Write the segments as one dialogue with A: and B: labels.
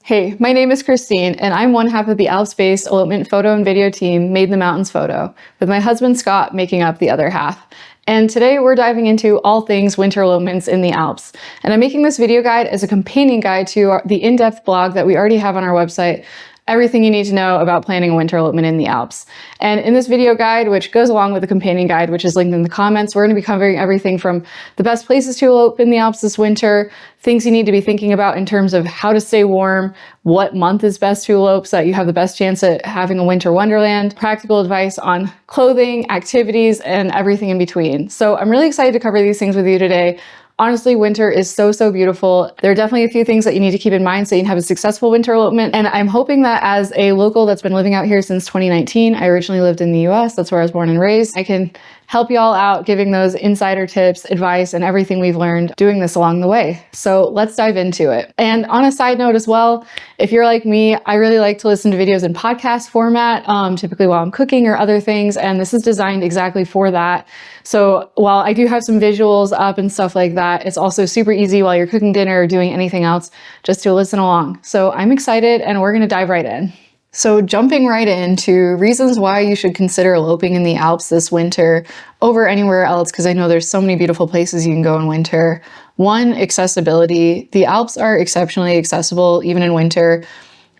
A: Hey, my name is Christine, and I'm one half of the Alps-based elopement photo and video team Made in the Mountains Photo, with my husband Scott making up the other half. And today we're diving into all things winter elopements in the Alps. And I'm making this video guide as a companion guide to the in-depth blog that we already have on our website, everything you need to know about planning a winter elopement in the Alps. And in this video guide, which goes along with the companion guide, which is linked in the comments, we're going to be covering everything from the best places to elope in the Alps this winter, things you need to be thinking about in terms of how to stay warm, what month is best to elope so that you have the best chance at having a winter wonderland, practical advice on clothing, activities, and everything in between. So I'm really excited to cover these things with you today. Honestly, winter is so beautiful. There are definitely a few things that you need to keep in mind so you can have a successful winter elopement. And I'm hoping that as a local that's been living out here since 2019, I originally lived in the US, that's where I was born and raised, I can help you all out giving those insider tips, advice, and everything we've learned doing this along the way. So let's dive into it. And on a side note as well, if you're like me, I really like to listen to videos in podcast format, typically while I'm cooking or other things, and this is designed exactly for that. So while I do have some visuals up and stuff like that, it's also super easy while you're cooking dinner or doing anything else just to listen along. So I'm excited and we're gonna dive right in. So jumping right into reasons why you should consider eloping in the Alps this winter over anywhere else, because I know there's so many beautiful places you can go in winter. One, accessibility. The Alps are exceptionally accessible even in winter.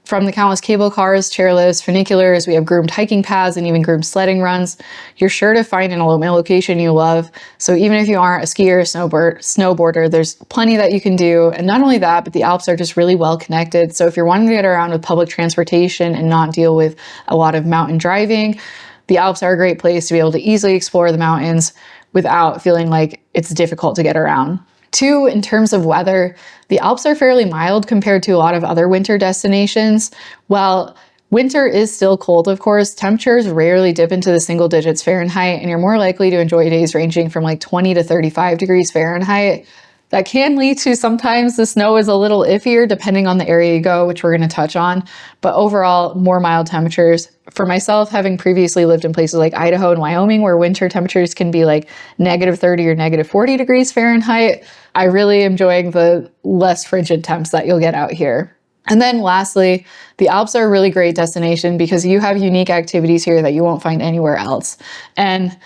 A: From the countless cable cars, chairlifts, funiculars, we have groomed hiking paths and even groomed sledding runs. You're sure to find an elopement location you love. So even if you aren't a skier or snowboarder, there's plenty that you can do. And not only that, but the Alps are just really well connected. So if you're wanting to get around with public transportation and not deal with a lot of mountain driving, the Alps are a great place to be able to easily explore the mountains without feeling like it's difficult to get around. Two, in terms of weather, the Alps are fairly mild compared to a lot of other winter destinations. While winter is still cold, of course, temperatures rarely dip into the single digits Fahrenheit, and you're more likely to enjoy days ranging from like 20 to 35 degrees Fahrenheit. That can lead to sometimes the snow is a little iffier depending on the area you go, which we're going to touch on. But overall, more mild temperatures. For myself, having previously lived in places like Idaho and Wyoming, where winter temperatures can be like -30 or -40 degrees Fahrenheit, I really am enjoying the less frigid temps that you'll get out here. And then lastly, the Alps are a really great destination because you have unique activities here that you won't find anywhere else. And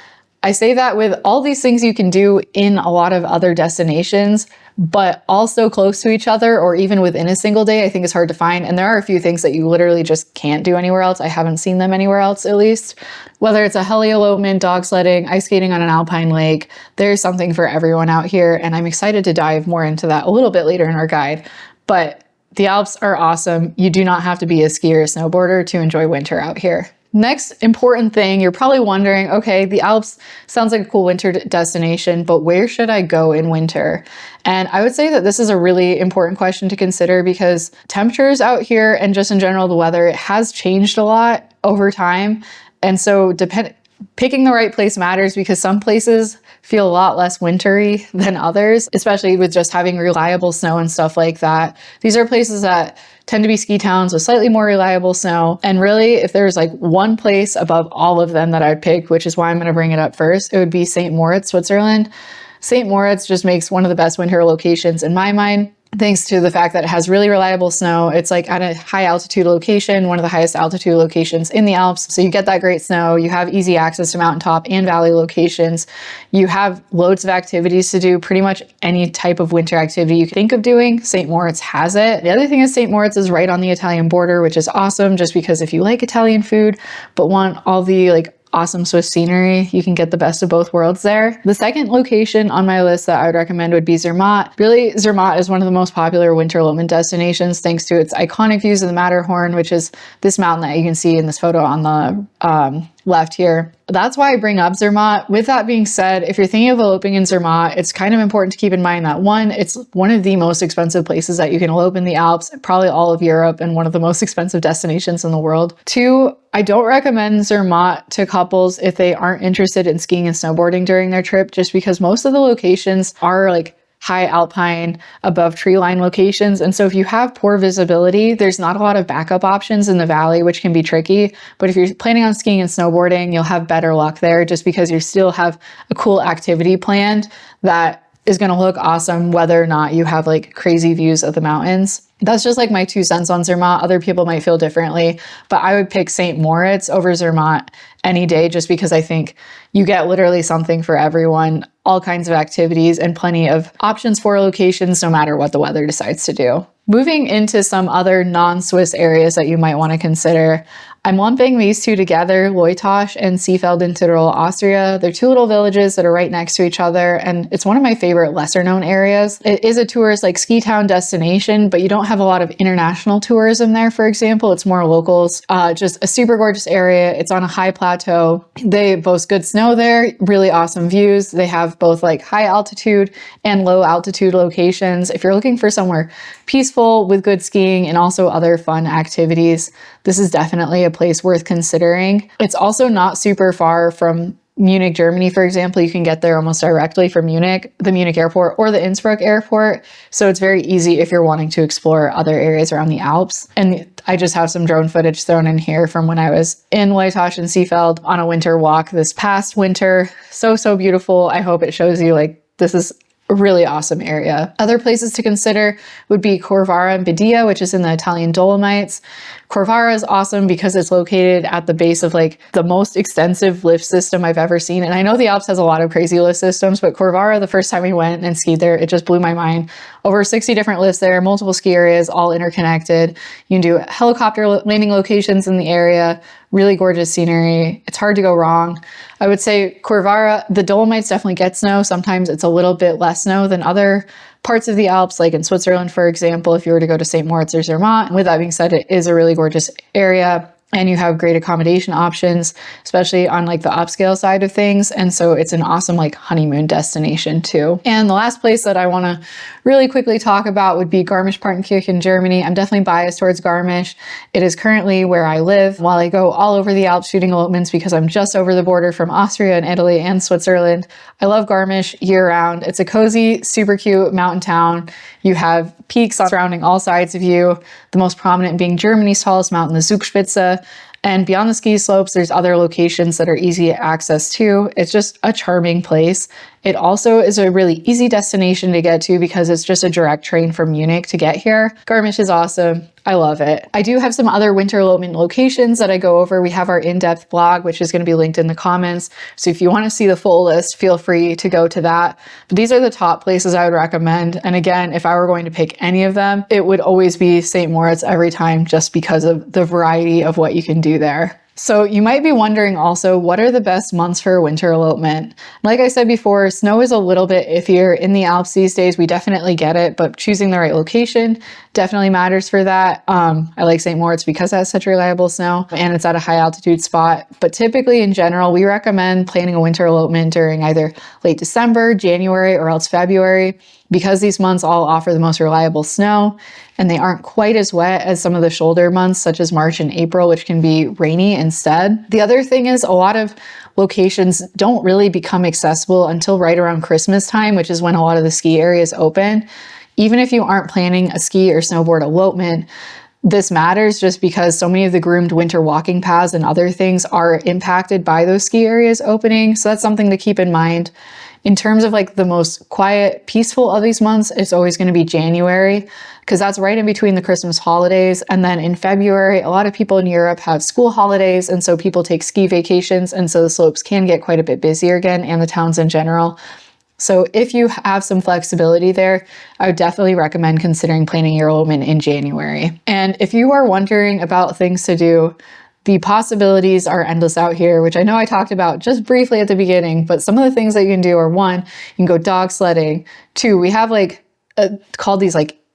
A: I say that with all these things you can do in a lot of other destinations, but also close to each other or even within a single day, I think is hard to find. And there are a few things that you literally just can't do anywhere else. I haven't seen them anywhere else, at least. Whether it's a heli elopement, dog sledding, ice skating on an alpine lake, there's something for everyone out here. And I'm excited to dive more into that a little bit later in our guide. But the Alps are awesome. You do not have to be a skier or snowboarder to enjoy winter out here. Next important thing, you're probably wondering, okay, the Alps sounds like a cool winter destination, but where should I go in winter? And I would say that this is a really important question to consider because temperatures out here and just in general, the weather, it has changed a lot over time. And so picking the right place matters because some places feel a lot less wintry than others, especially with just having reliable snow and stuff like that. These are places that tend to be ski towns with slightly more reliable snow. And really, if there's like one place above all of them that I'd pick, which is why I'm going to bring it up first, it would be St. Moritz, Switzerland. St. Moritz just makes one of the best winter locations in my mind, thanks to the fact that it has really reliable snow. It's like at a high altitude location, one of the highest altitude locations in the Alps. So you get that great snow, you have easy access to mountaintop and valley locations. You have loads of activities to do, pretty much any type of winter activity you can think of doing. St. Moritz has it. The other thing is St. Moritz is right on the Italian border, which is awesome just because if you like Italian food, but want all the awesome Swiss scenery, you can get the best of both worlds there. The second location on my list that I would recommend would be Zermatt. Really, Zermatt is one of the most popular winter elopement destinations thanks to its iconic views of the Matterhorn, which is this mountain that you can see in this photo on the left here. That's why I bring up Zermatt. With that being said, if you're thinking of eloping in Zermatt, it's kind of important to keep in mind that one, it's one of the most expensive places that you can elope in the Alps, probably all of Europe, and one of the most expensive destinations in the world. Two, I don't recommend Zermatt to couples if they aren't interested in skiing and snowboarding during their trip, just because most of the locations are like high alpine above tree line locations. And so if you have poor visibility, there's not a lot of backup options in the valley, which can be tricky. But if you're planning on skiing and snowboarding, you'll have better luck there just because you still have a cool activity planned that is going to look awesome whether or not you have like crazy views of the mountains. That's just like my 2 cents on Zermatt. Other people might feel differently, but I would pick St. Moritz over Zermatt any day, just because I think you get literally something for everyone, all kinds of activities and plenty of options for locations no matter what the weather decides to do. Moving into some other non-Swiss areas that you might want to consider, I'm lumping these two together, Leutasch and Seefeld in Tyrol, Austria. They're 2 little villages that are right next to each other, and it's one of my favorite lesser known areas. It is a tourist like ski town destination, but you don't have a lot of international tourism there, for example. It's more locals. Just a super gorgeous area. It's on a high plateau. They boast good snow there, really awesome views. They have both like high altitude and low altitude locations. If you're looking for somewhere peaceful with good skiing and also other fun activities, this is definitely a place worth considering. It's also not super far from Munich, Germany, for example. You can get there almost directly from Munich, the Munich airport or the Innsbruck airport. So it's very easy if you're wanting to explore other areas around the Alps. And I just have some drone footage thrown in here from when I was in Leutasch and Seefeld on a winter walk this past winter. So beautiful. I hope it shows you like this is a really awesome area. Other places to consider would be Corvara and Badia, which is in the Italian Dolomites. Corvara is awesome because it's located at the base of like the most extensive lift system I've ever seen. And I know the Alps has a lot of crazy lift systems, but Corvara, the first time we went and skied there, it just blew my mind. Over 60 different lifts there, multiple ski areas, all interconnected. You can do helicopter landing locations in the area, really gorgeous scenery. It's hard to go wrong. I would say Corvara, the Dolomites definitely get snow. Sometimes it's a little bit less snow than other parts of the Alps, like in Switzerland, for example, if you were to go to St. Moritz or Zermatt. With that being said, it is a really gorgeous area. And you have great accommodation options, especially on like the upscale side of things. And so it's an awesome like honeymoon destination too. And the last place that I want to really quickly talk about would be Garmisch-Partenkirchen, Germany. I'm definitely biased towards Garmisch. It is currently where I live while I go all over the Alps shooting elopements because I'm just over the border from Austria and Italy and Switzerland. I love Garmisch year round. It's a cozy, super cute mountain town. You have peaks surrounding all sides of you, the most prominent being Germany's tallest mountain, the Zugspitze. And beyond the ski slopes, there's other locations that are easy access to. It's just a charming place. It also is a really easy destination to get to because it's just a direct train from Munich to get here. Garmisch is awesome. I love it. I do have some other winter elopement locations that I go over. We have our in-depth blog, which is going to be linked in the comments. So if you want to see the full list, feel free to go to that. But these are the top places I would recommend. And again, if I were going to pick any of them, it would always be St. Moritz every time just because of the variety of what you can do there. So you might be wondering also, what are the best months for a winter elopement? Like I said before, snow is a little bit iffier in the Alps these days. We definitely get it, but choosing the right location definitely matters for that. I like St. Moritz because it has such reliable snow and it's at a high altitude spot. But typically in general, we recommend planning a winter elopement during either late December, January, or else February, because these months all offer the most reliable snow and they aren't quite as wet as some of the shoulder months such as March and April, which can be rainy instead. The other thing is a lot of locations don't really become accessible until right around Christmas time, which is when a lot of the ski areas open. Even if you aren't planning a ski or snowboard elopement, this matters just because so many of the groomed winter walking paths and other things are impacted by those ski areas opening. So that's something to keep in mind. In terms of like the most quiet, peaceful of these months, it's always going to be January because that's right in between the Christmas holidays. And then in February, a lot of people in Europe have school holidays. And so people take ski vacations. And so the slopes can get quite a bit busier again and the towns in general. So if you have some flexibility there, I would definitely recommend considering planning your elopement in January. And if you are wondering about things to do, the possibilities are endless out here, which I know I talked about just briefly at the beginning, but some of the things that you can do are: one, you can go dog sledding. Two, we have like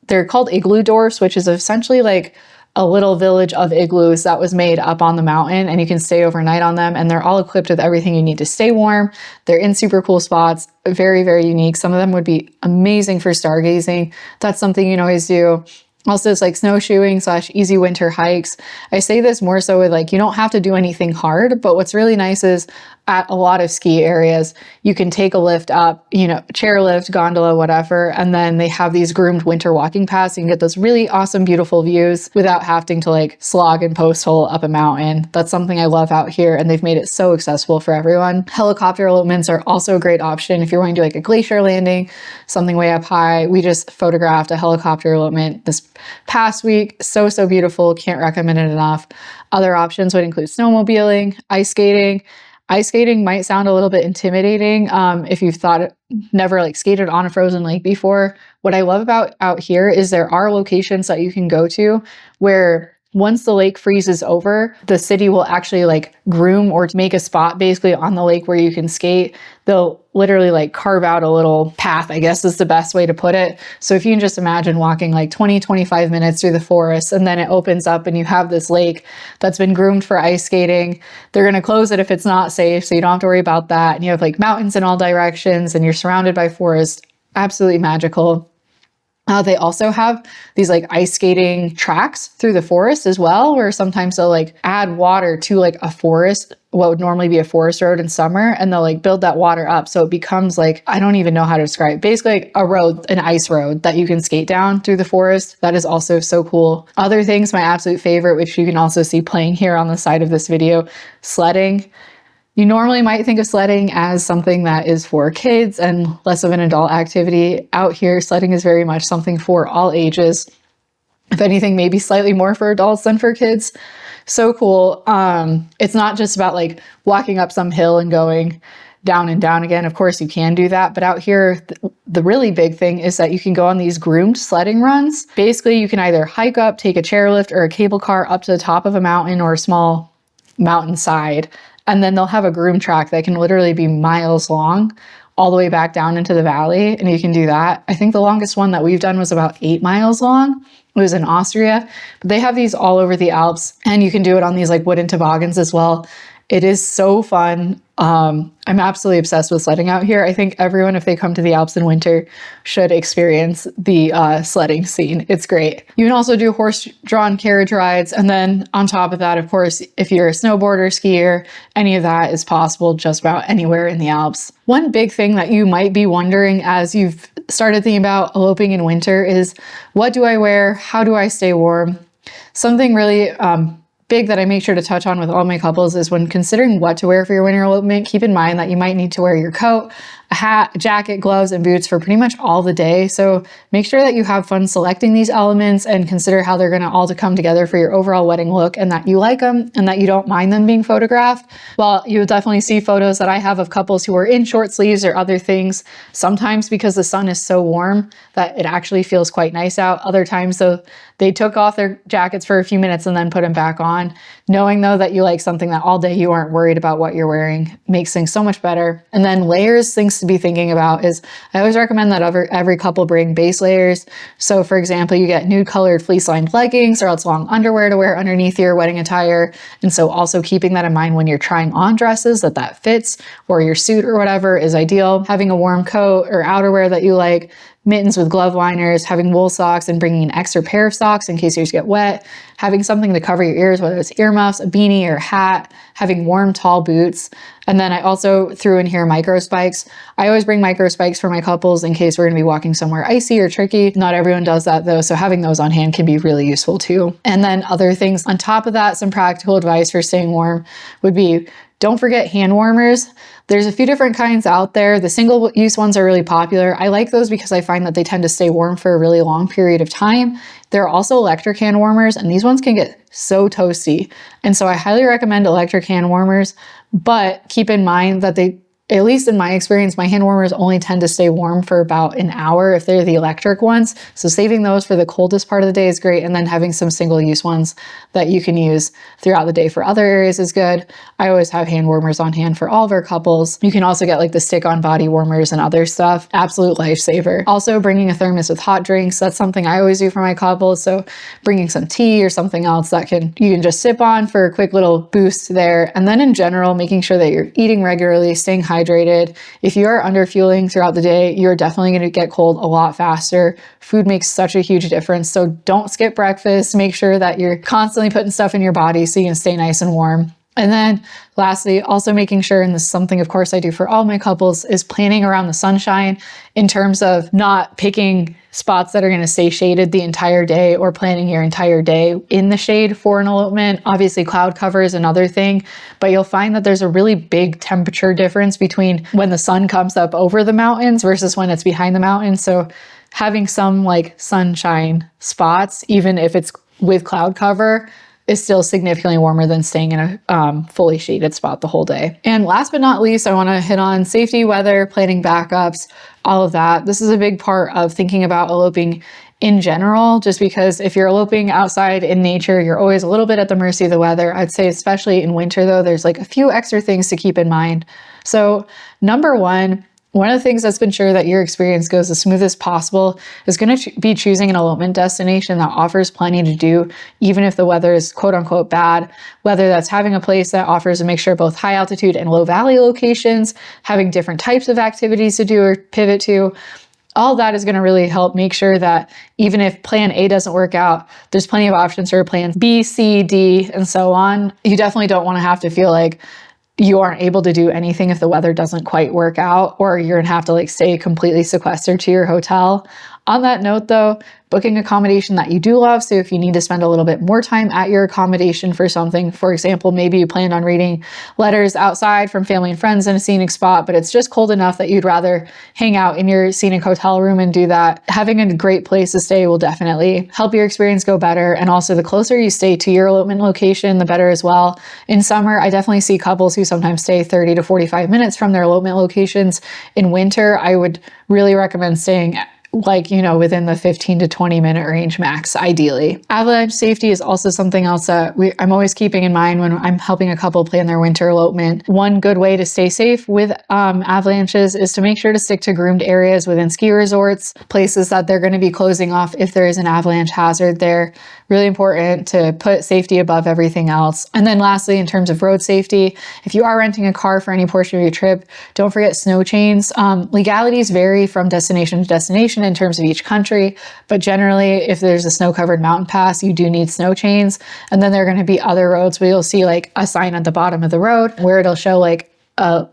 A: they're called igloo dwarfs, which is essentially like a little village of igloos that was made up on the mountain, and you can stay overnight on them, and they're all equipped with everything you need to stay warm. They're in super cool spots, very, very unique. Some of them would be amazing for stargazing. That's something you can always do. Also, it's like snowshoeing / easy winter hikes. I say this more so with like, you don't have to do anything hard, but what's really nice is at a lot of ski areas, you can take a lift up, you know, chairlift, gondola, whatever, and then they have these groomed winter walking paths. You can get those really awesome, beautiful views without having to like slog and post hole up a mountain. That's something I love out here, and they've made it so accessible for everyone. Helicopter elopements are also a great option if you're going to do like a glacier landing, something way up high. We just photographed a helicopter elopement this past week. So beautiful. Can't recommend it enough. Other options would include snowmobiling, ice skating. Ice skating might sound a little bit intimidating if you've never like skated on a frozen lake before. What I love about out here is there are locations that you can go to where once the lake freezes over, the city will actually like groom or make a spot basically on the lake where you can skate. They'll literally like carve out a little path, I guess is the best way to put it. So if you can just imagine walking like 20-25 minutes through the forest, and then it opens up and you have this lake that's been groomed for ice skating. They're going to close it if it's not safe, so you don't have to worry about that. And you have like mountains in all directions and you're surrounded by forest. Absolutely magical. They also have these like ice skating tracks through the forest as well, where sometimes they'll like add water to like a forest, what would normally be a forest road in summer, and they'll like build that water up. So it becomes like, I don't even know how to describe it. Basically like a road, an ice road that you can skate down through the forest. That is also so cool. Other things, my absolute favorite, which you can also see playing here on the side of this video, sledding. You normally might think of sledding as something that is for kids and less of an adult activity. Out here, sledding is very much something for all ages. If anything, maybe slightly more for adults than for kids. So cool. It's not just about like walking up some hill and going down and down again. Of course, you can do that. But out here, the really big thing is that you can go on these groomed sledding runs. Basically, you can either hike up, take a chairlift or a cable car up to the top of a mountain or a small mountainside. And then they'll have a groom track that can literally be miles long all the way back down into the valley. And you can do that. I think the longest one that we've done was about 8 miles long. It was in Austria. But they have these all over the Alps, and you can do it on these like wooden toboggans as well. It is so fun. I'm absolutely obsessed with sledding out here. I think everyone, if they come to the Alps in winter, should experience the sledding scene. It's great. You can also do horse-drawn carriage rides. And then on top of that, of course, if you're a snowboarder, skier, any of that is possible just about anywhere in the Alps. One big thing that you might be wondering as you've started thinking about eloping in winter is, what do I wear? How do I stay warm? Something really big that I make sure to touch on with all my couples is when considering what to wear for your winter elopement, keep in mind that you might need to wear your coat, a hat, a jacket, gloves, and boots for pretty much all the day. So make sure that you have fun selecting these elements and consider how they're going to all come together for your overall wedding look, and that you like them and that you don't mind them being photographed. Well, you'll definitely see photos that I have of couples who are in short sleeves or other things, sometimes because the sun is so warm that it actually feels quite nice out. Other times though, they took off their jackets for a few minutes and then put them back on. Knowing though that you like something that all day you aren't worried about what you're wearing makes things so much better. And then layers, things to be thinking about is, I always recommend that every couple bring base layers. So for example, you get nude colored fleece lined leggings or else long underwear to wear underneath your wedding attire. And so also keeping that in mind when you're trying on dresses, that fits, or your suit or whatever is ideal. Having a warm coat or outerwear that you like, mittens with glove liners, having wool socks and bringing an extra pair of socks in case yours get wet, having something to cover your ears, whether it's earmuffs, a beanie, or a hat, having warm, tall boots. And then I also threw in here micro spikes. I always bring micro spikes for my couples in case we're going to be walking somewhere icy or tricky. Not everyone does that though, so having those on hand can be really useful too. And then other things on top of that, some practical advice for staying warm would be, don't forget hand warmers. There's a few different kinds out there. The single-use ones are really popular. I like those because I find that they tend to stay warm for a really long period of time. There are also electric hand warmers, and these ones can get so toasty. And so I highly recommend electric hand warmers, but keep in mind that they, at least in my experience, my hand warmers only tend to stay warm for about an hour if they're the electric ones. So saving those for the coldest part of the day is great. And then having some single-use ones that you can use throughout the day for other areas is good. I always have hand warmers on hand for all of our couples. You can also get like the stick-on body warmers and other stuff. Absolute lifesaver. Also bringing a thermos with hot drinks. That's something I always do for my couples. So bringing some tea or something else that you can just sip on for a quick little boost there. And then in general, making sure that you're eating regularly, staying hydrated. If you are under fueling throughout the day, you're definitely going to get cold a lot faster. Food makes such a huge difference. So don't skip breakfast. Make sure that you're constantly putting stuff in your body so you can stay nice and warm. And then lastly, also making sure, and this is something of course I do for all my couples, is planning around the sunshine in terms of not picking spots that are going to stay shaded the entire day or planning your entire day in the shade for an elopement. Obviously cloud cover is another thing, but you'll find that there's a really big temperature difference between when the sun comes up over the mountains versus when it's behind the mountains. So having some like sunshine spots, even if it's with cloud cover, is still significantly warmer than staying in a fully shaded spot the whole day. And last but not least, I want to hit on safety, weather, planning backups, all of that. This is a big part of thinking about eloping in general, just because if you're eloping outside in nature, you're always a little bit at the mercy of the weather. I'd say especially in winter though, there's like a few extra things to keep in mind. So number one of the things that's been sure that your experience goes the smoothest possible is going to be choosing an elopement destination that offers plenty to do, even if the weather is quote unquote bad, whether that's having a place that offers a mixture of both high altitude and low valley locations, having different types of activities to do or pivot to. All that is going to really help make sure that even if plan A doesn't work out, there's plenty of options for plans B, C, D, and so on. You definitely don't want to have to feel like you aren't able to do anything if the weather doesn't quite work out, or you're gonna have to like stay completely sequestered to your hotel. On that note though, booking accommodation that you do love. So if you need to spend a little bit more time at your accommodation for something, for example, maybe you planned on reading letters outside from family and friends in a scenic spot, but it's just cold enough that you'd rather hang out in your scenic hotel room and do that. Having a great place to stay will definitely help your experience go better. And also the closer you stay to your elopement location, the better as well. In summer, I definitely see couples who sometimes stay 30 to 45 minutes from their elopement locations. In winter, I would really recommend staying within the 15 to 20 minute range max, ideally. Avalanche safety is also something else that I'm always keeping in mind when I'm helping a couple plan their winter elopement. One good way to stay safe with avalanches is to make sure to stick to groomed areas within ski resorts, places that they're going to be closing off if there is an avalanche hazard there. Really important to put safety above everything else. And then lastly, in terms of road safety, if you are renting a car for any portion of your trip, don't forget snow chains. Legalities vary from destination to destination in terms of each country, but generally if there's a snow-covered mountain pass, you do need snow chains. And then there are going to be other roads where you'll see like a sign at the bottom of the road where it'll show like a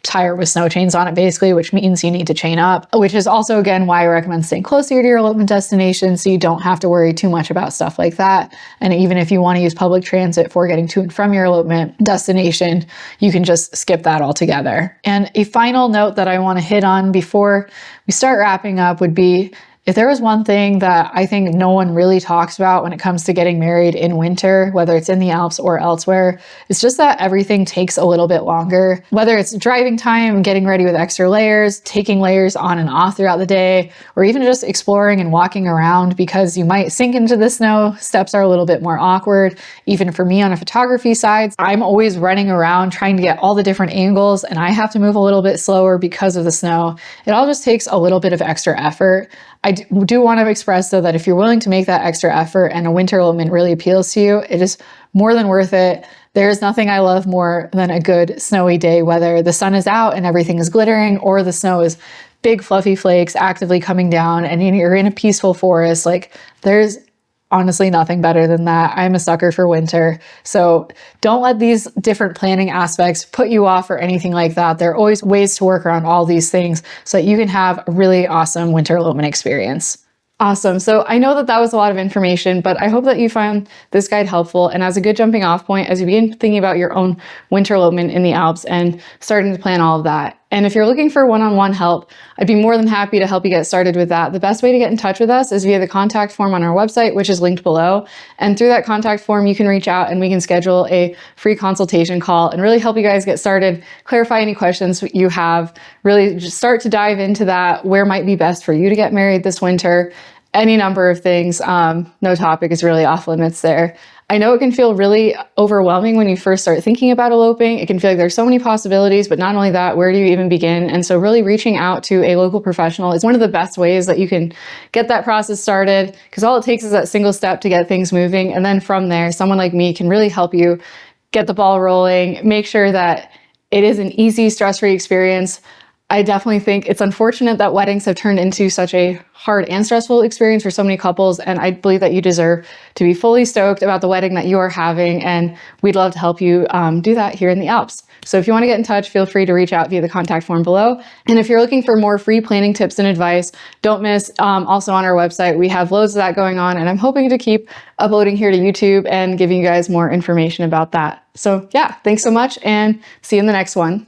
A: tire with snow chains on it basically, which means you need to chain up, which is also again why I recommend staying closer to your elopement destination so you don't have to worry too much about stuff like that. And even if you want to use public transit for getting to and from your elopement destination, you can just skip that altogether. And a final note that I want to hit on before we start wrapping up would be, if there was one thing that I think no one really talks about when it comes to getting married in winter, whether it's in the Alps or elsewhere, it's just that everything takes a little bit longer. Whether it's driving time, getting ready with extra layers, taking layers on and off throughout the day, or even just exploring and walking around because you might sink into the snow. Steps are a little bit more awkward. Even for me on a photography side, I'm always running around trying to get all the different angles and I have to move a little bit slower because of the snow. It all just takes a little bit of extra effort. I do want to express though that if you're willing to make that extra effort and a winter elopement really appeals to you, it is more than worth it. There's nothing I love more than a good snowy day, whether the sun is out and everything is glittering or the snow is big fluffy flakes actively coming down and you're in a peaceful forest. Like there's honestly nothing better than that. I'm a sucker for winter. So don't let these different planning aspects put you off or anything like that. There are always ways to work around all these things so that you can have a really awesome winter elopement experience. Awesome. So I know that that was a lot of information, but I hope that you found this guide helpful and as a good jumping off point as you begin thinking about your own winter elopement in the Alps and starting to plan all of that. And if you're looking for one-on-one help, I'd be more than happy to help you get started with that. The best way to get in touch with us is via the contact form on our website, which is linked below. And through that contact form, you can reach out and we can schedule a free consultation call and really help you guys get started, clarify any questions you have, really just start to dive into that, where might be best for you to get married this winter, any number of things. No topic is really off limits there. I know it can feel really overwhelming when you first start thinking about eloping. It can feel like there's so many possibilities, but not only that, where do you even begin? And so really reaching out to a local professional is one of the best ways that you can get that process started, because all it takes is that single step to get things moving. And then from there, someone like me can really help you get the ball rolling, make sure that it is an easy, stress-free experience. I definitely think it's unfortunate that weddings have turned into such a hard and stressful experience for so many couples, and I believe that you deserve to be fully stoked about the wedding that you are having, and we'd love to help you do that here in the Alps. So if you want to get in touch, feel free to reach out via the contact form below. And if you're looking for more free planning tips and advice, don't miss, also on our website, we have loads of that going on, and I'm hoping to keep uploading here to YouTube and giving you guys more information about that. So yeah, thanks so much, and see you in the next one.